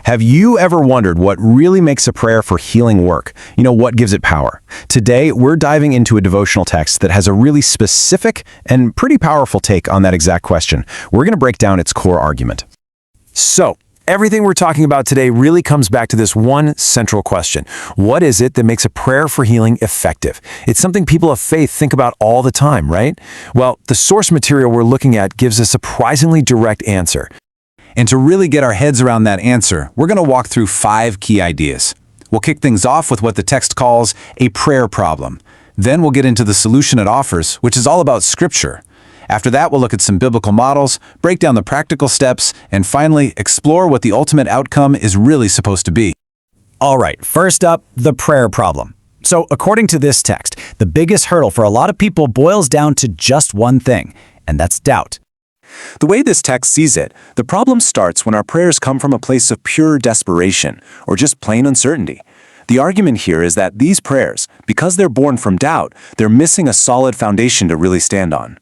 Have you ever wondered what really makes a prayer for healing work? What gives it power? Today, we're diving into a devotional text that has a really specific and pretty powerful take on that exact question. We're going to break down its core argument. So, everything we're talking about today really comes back to this one central question. What is it that makes a prayer for healing effective? It's something people of faith think about all the time, right? Well, the source material we're looking at gives a surprisingly direct answer. And to really get our heads around that answer, we're going to walk through 5 key ideas. We'll kick things off with what the text calls a prayer problem. Then we'll get into the solution it offers, which is all about Scripture. After that, we'll look at some biblical models, break down the practical steps, and finally, explore what the ultimate outcome is really supposed to be. All right, first up, the prayer problem. So, according to this text, the biggest hurdle for a lot of people boils down to just one thing, and that's doubt. The way this text sees it, the problem starts when our prayers come from a place of pure desperation or just plain uncertainty. The argument here is that these prayers, because they're born from doubt, they're missing a solid foundation to really stand on.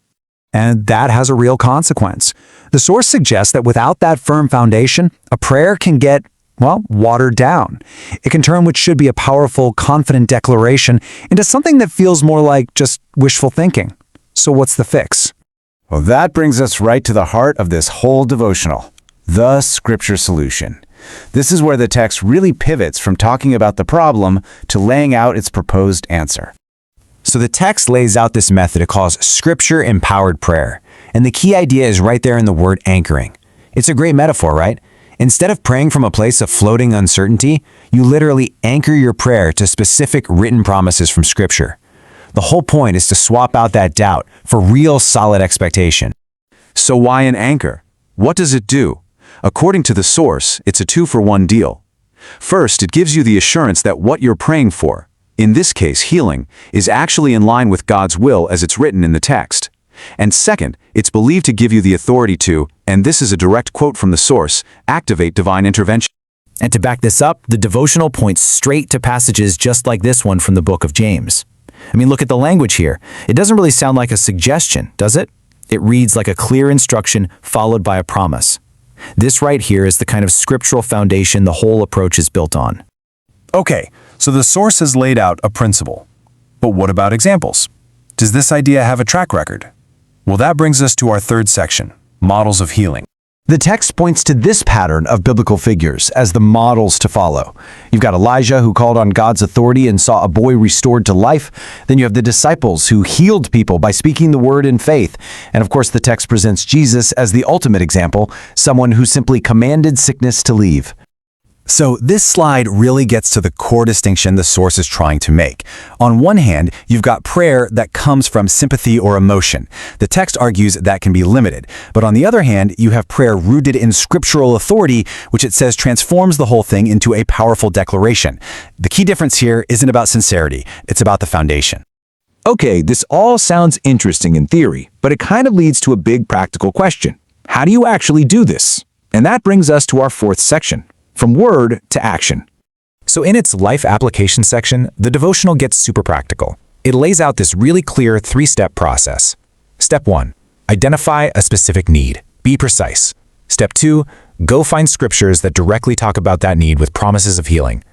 And that has a real consequence. The source suggests that without that firm foundation, a prayer can get, watered down. It can turn what should be a powerful, confident declaration into something that feels more like just wishful thinking. So what's the fix? Well, that brings us right to the heart of this whole devotional, the Scripture solution. This is where the text really pivots from talking about the problem to laying out its proposed answer. So the text lays out this method it calls Scripture-empowered prayer, and the key idea is right there in the word anchoring. It's a great metaphor, right? Instead of praying from a place of floating uncertainty, you literally anchor your prayer to specific written promises from Scripture. The whole point is to swap out that doubt for real solid expectation. So why an anchor? What does it do? According to the source, it's a 2-for-1 deal. First, it gives you the assurance that what you're praying for, in this case healing, is actually in line with God's will as it's written in the text. And second, it's believed to give you the authority to, and this is a direct quote from the source, activate divine intervention. And to back this up, the devotional points straight to passages just like this one from the book of James. Look at the language here. It doesn't really sound like a suggestion, does it? It reads like a clear instruction followed by a promise. This right here is the kind of scriptural foundation the whole approach is built on. Okay, so the source has laid out a principle. But what about examples? Does this idea have a track record? Well, that brings us to our third section, models of healing. The text points to this pattern of biblical figures as the models to follow. You've got Elijah, who called on God's authority and saw a boy restored to life. Then you have the disciples who healed people by speaking the word in faith. And of course, the text presents Jesus as the ultimate example, someone who simply commanded sickness to leave. So this slide really gets to the core distinction the source is trying to make. On one hand, you've got prayer that comes from sympathy or emotion. The text argues that can be limited. But on the other hand, you have prayer rooted in scriptural authority, which it says transforms the whole thing into a powerful declaration. The key difference here isn't about sincerity, it's about the foundation. Okay, this all sounds interesting in theory, but it kind of leads to a big practical question. How do you actually do this? And that brings us to our fourth section. From word to action. So in its life application section, the devotional gets super practical. It lays out this really clear 3-step process. Step 1, identify a specific need. Be precise. Step 2, go find scriptures that directly talk about that need with promises of healing.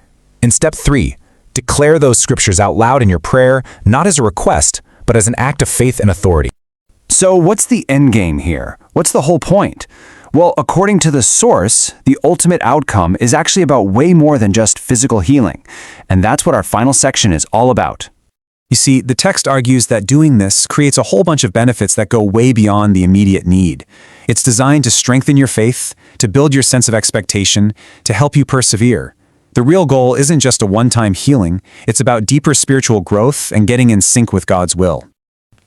In step 3, declare those scriptures out loud in your prayer, not as a request, but as an act of faith and authority. So what's the end game here? What's the whole point? Well, according to the source, the ultimate outcome is actually about way more than just physical healing. And that's what our final section is all about. You see, the text argues that doing this creates a whole bunch of benefits that go way beyond the immediate need. It's designed to strengthen your faith, to build your sense of expectation, to help you persevere. The real goal isn't just a one-time healing, it's about deeper spiritual growth and getting in sync with God's will.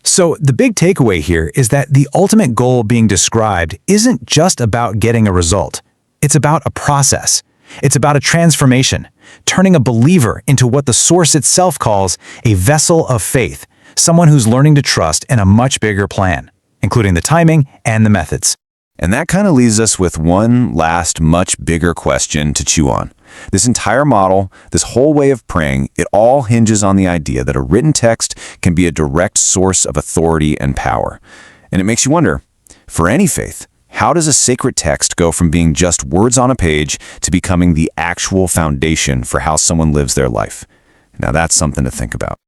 So the big takeaway here is that the ultimate goal being described isn't just about getting a result. It's about a process. It's about a transformation, turning a believer into what the source itself calls a vessel of faith, someone who's learning to trust in a much bigger plan, including the timing and the methods. And that kind of leaves us with one last, much bigger question to chew on. This entire model, this whole way of praying, it all hinges on the idea that a written text can be a direct source of authority and power. And it makes you wonder, for any faith, How does a sacred text go from being just words on a page to becoming the actual foundation for how someone lives their life? Now that's something to think about.